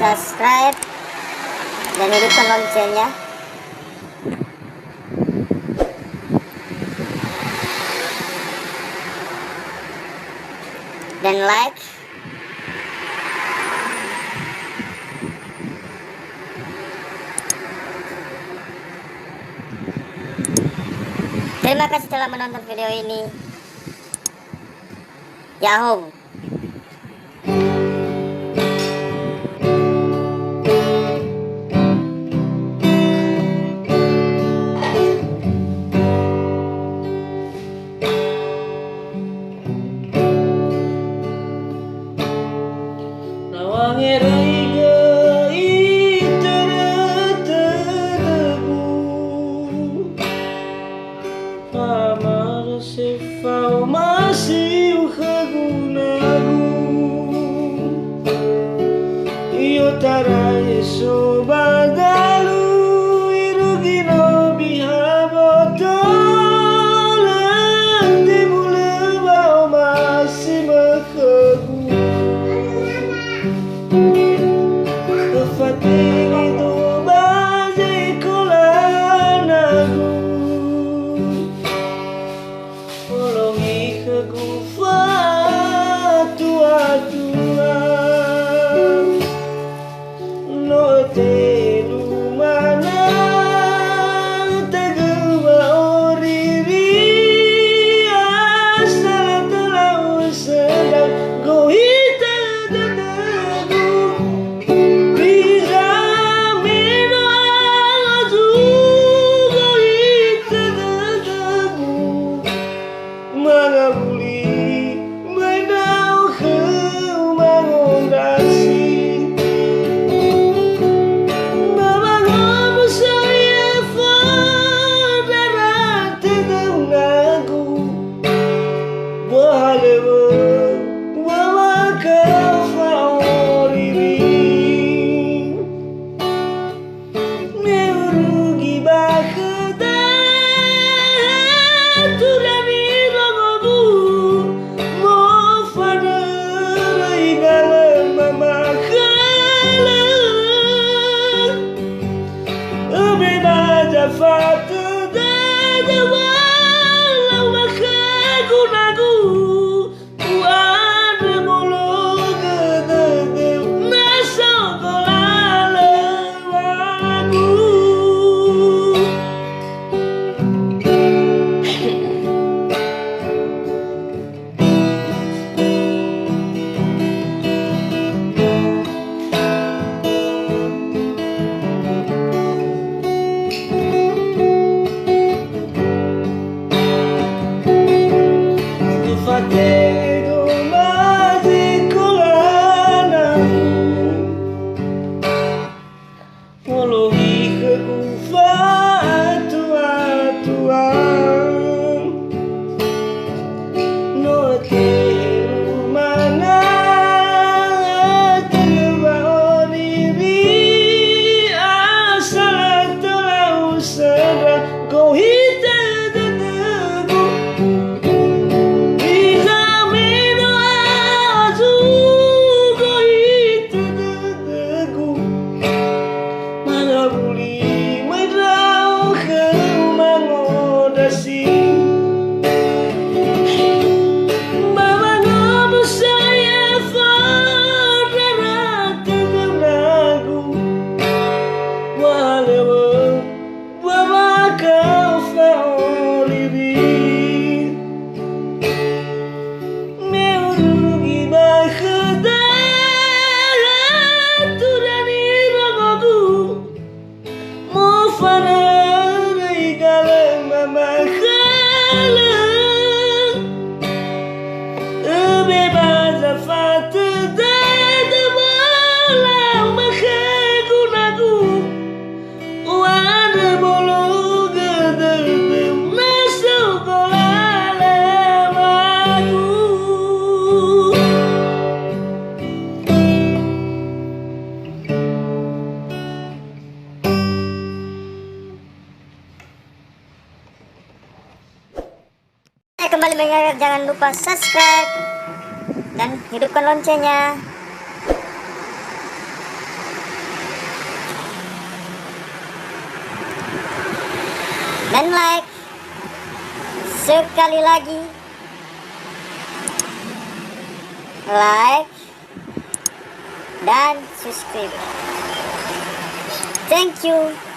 subscribe dan hidupkan loncengnya. Dan like. Terima kasih telah menonton video ini. Yahoo. Tarai sobagalu irugino bihaboto lente muleba masih makagu kefatini tu bazi kolanagu olongi kegufa tua te lumana tagawa oriri asal telau sedang gohita dadagu bisa mino azu gohita dadagu magabuli menau ke mangondasi Kembali mengingatkan, jangan lupa subscribe dan hidupkan loncengnya. and like. Sekali lagi like dan subscribe. Thank you.